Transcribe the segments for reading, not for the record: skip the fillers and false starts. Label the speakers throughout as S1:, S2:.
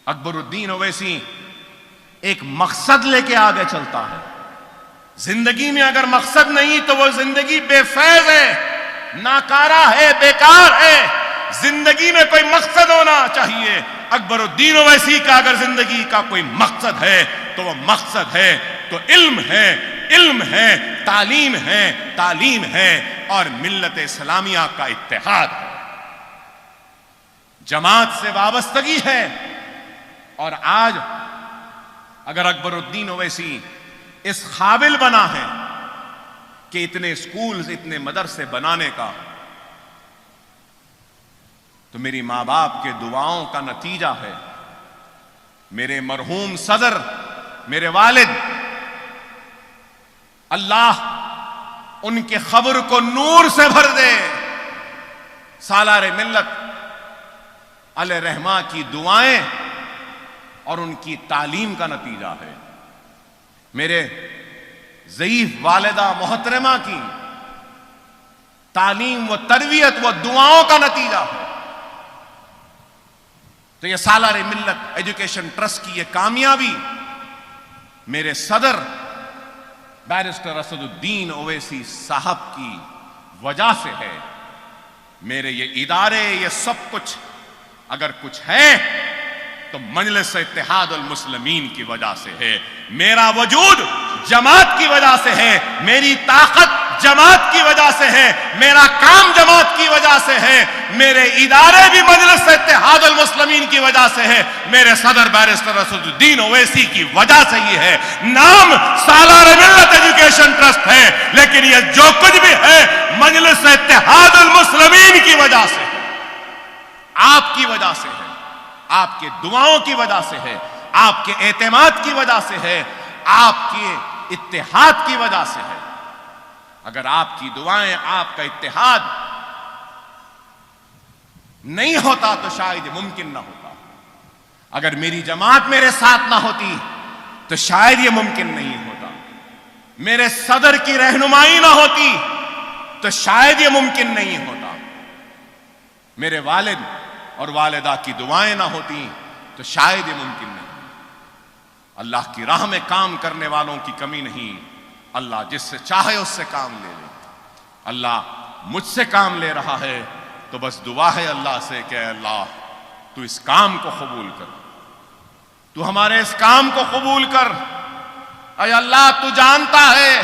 S1: اکبر الدین اویسی ایک مقصد لے کے آگے چلتا ہے. زندگی میں اگر مقصد نہیں تو وہ زندگی بے فیض ہے، ناکارہ ہے، بیکار ہے. زندگی میں کوئی مقصد ہونا چاہیے. اکبر الدین اویسی کا اگر زندگی کا کوئی مقصد ہے تو وہ مقصد ہے تو علم ہے، علم ہے، تعلیم ہے، تعلیم ہے، اور ملت اسلامیہ کا اتحاد ہے. جماعت سے وابستگی ہے. اور آج اگر اکبر الدین اویسی اس قابل بنا ہے کہ اتنے اسکولز، اتنے مدرسے بنانے کا، تو میری ماں باپ کے دعاؤں کا نتیجہ ہے. میرے مرحوم صدر، میرے والد، اللہ ان کے قبر کو نور سے بھر دے. سالار ملت علیہ رحمہ کی دعائیں اور ان کی تعلیم کا نتیجہ ہے. میرے ضعیف والدہ محترمہ کی تعلیم و تربیت و دعاؤں کا نتیجہ ہے. تو یہ سالار ملت ایجوکیشن ٹرسٹ کی یہ کامیابی میرے صدر بیرسٹر اسد الدین اویسی صاحب کی وجہ سے ہے. میرے یہ ادارے، یہ سب کچھ اگر کچھ ہے تو مجلس اتحاد المسلمین کی وجہ سے ہے. میرا وجود جماعت کی وجہ سے ہے، میری طاقت جماعت کی وجہ سے ہے، میرا کام جماعت کی وجہ سے ہے، میرے ادارے بھی مجلس اتحاد المسلمین کی وجہ سے ہے، میرے صدر بیرسٹر اسد الدین اویسی کی وجہ سے یہ ہے. نام سالار ملت ایجوکیشن ٹرسٹ ہے، لیکن یہ جو کچھ بھی ہے مجلس اتحاد المسلمین کی وجہ سے ہے، آپ کی وجہ سے ہے، آپ کے دعاؤں کی وجہ سے ہے، آپ کے اعتماد کی وجہ سے ہے، آپ کے اتحاد کی وجہ سے ہے. اگر آپ کی دعائیں، آپ کا اتحاد نہیں ہوتا تو شاید یہ ممکن نہ ہوتا. اگر میری جماعت میرے ساتھ نہ ہوتی تو شاید یہ ممکن نہیں ہوتا. میرے صدر کی رہنمائی نہ ہوتی تو شاید یہ ممکن نہیں ہوتا. میرے والد اور والدہ کی دعائیں نہ ہوتی تو شاید یہ ممکن نہیں. اللہ کی راہ میں کام کرنے والوں کی کمی نہیں. اللہ جس سے چاہے اس سے کام لے لے. اللہ مجھ سے کام لے رہا ہے تو بس دعا ہے اللہ سے کہ اے اللہ تو اس کام کو قبول کر، تو ہمارے اس کام کو قبول کر. اے اللہ تو جانتا ہے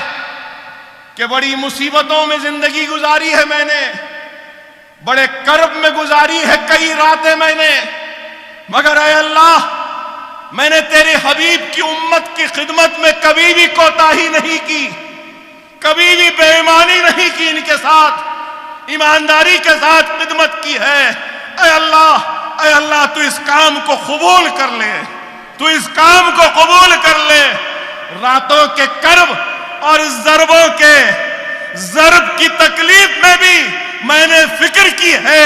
S1: کہ بڑی مصیبتوں میں زندگی گزاری ہے میں نے، بڑے کرب میں گزاری ہے کئی راتیں میں نے، مگر اے اللہ میں نے تیرے حبیب کی امت کی خدمت میں کبھی بھی کوتاہی نہیں کی، کبھی بھی بے ایمانی نہیں کی، ان کے ساتھ ایمانداری کے ساتھ خدمت کی ہے. اے اللہ تو اس کام کو قبول کر لے، تو اس کام کو قبول کر لے. راتوں کے کرب اور ضربوں کے ضرب کی تکلیف میں بھی میں نے فکر کی ہے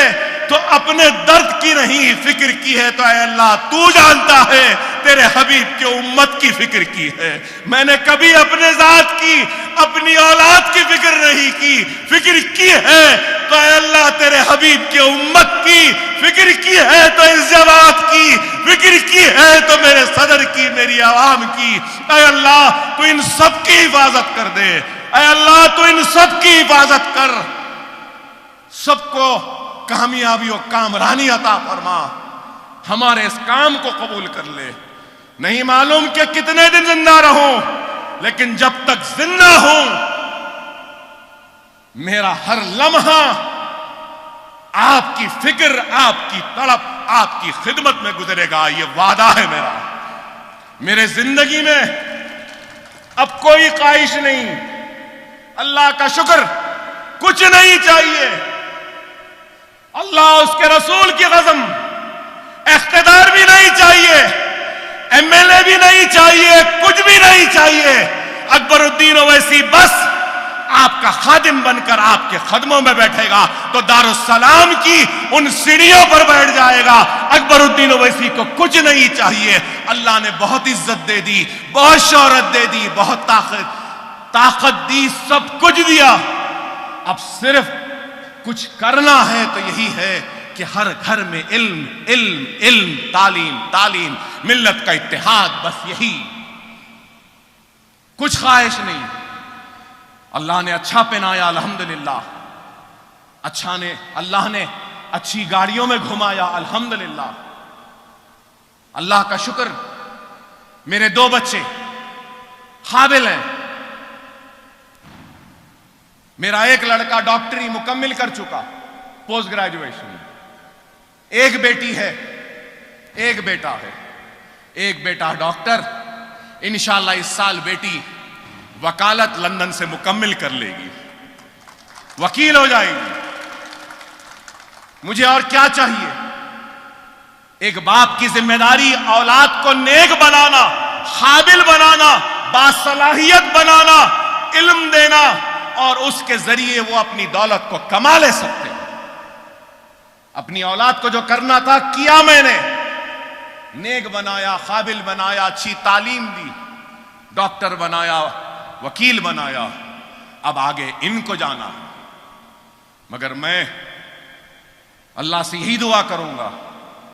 S1: تو اپنے درد کی نہیں فکر کی ہے. تو اے اللہ تو جانتا ہے تیرے حبیب کی امت کی فکر کی ہے. میں نے کبھی اپنے ذات کی، اپنی اولاد کی فکر نہیں کی، فکر کی ہے تو اے اللہ تیرے حبیب کی امت کی فکر کی ہے، تو اس جماعت کی فکر کی ہے، تو میرے صدر کی، میری عوام کی. اے اللہ تو ان سب کی حفاظت کر دے. اے اللہ تو ان سب کی حفاظت کر، سب کو کامیابی و کامرانی عطا فرما. ہمارے اس کام کو قبول کر لے. نہیں معلوم کہ کتنے دن زندہ رہوں، لیکن جب تک زندہ ہوں میرا ہر لمحہ آپ کی فکر، آپ کی تڑپ، آپ کی خدمت میں گزرے گا. یہ وعدہ ہے میرا. میرے زندگی میں اب کوئی خواہش نہیں. اللہ کا شکر، کچھ نہیں چاہیے. اللہ اس کے رسول کی قسم اقتدار بھی نہیں چاہیے، ایم ایل اے بھی نہیں چاہیے، کچھ بھی نہیں چاہیے. اکبر الدین اویسی بس آپ کا خادم بن کر آپ کے قدموں میں بیٹھے گا تو دارالسلام کی ان سیڑھیوں پر بیٹھ جائے گا. اکبر الدین اویسی کو کچھ نہیں چاہیے. اللہ نے بہت عزت دے دی، بہت شہرت دے دی، بہت طاقت دی، سب کچھ دیا. اب صرف کچھ کرنا ہے تو یہی ہے کہ ہر گھر میں علم علم علم، تعلیم تعلیم، ملت کا اتحاد، بس یہی، کچھ خواہش نہیں۔ اللہ نے اچھا پہنایا الحمدللہ، اللہ نے اچھی گاڑیوں میں گھمایا الحمدللہ، اللہ کا شکر۔ میرے 2 بچے قابل ہیں، میرا ایک لڑکا ڈاکٹری مکمل کر چکا، پوسٹ گریجویشن، ایک بیٹی ہے، ایک بیٹا ہے، ایک بیٹا ڈاکٹر، انشاءاللہ اس سال بیٹی وکالت لندن سے مکمل کر لے گی، وکیل ہو جائے گی۔ مجھے اور کیا چاہیے؟ ایک باپ کی ذمہ داری اولاد کو نیک بنانا، قابل بنانا، باصلاحیت بنانا، علم دینا، اور اس کے ذریعے وہ اپنی دولت کو کما لے سکتے ہیں۔ اپنی اولاد کو جو کرنا تھا کیا میں نے، نیک بنایا، قابل بنایا، اچھی تعلیم دی، ڈاکٹر بنایا، وکیل بنایا، اب آگے ان کو جانا۔ مگر میں اللہ سے یہی دعا کروں گا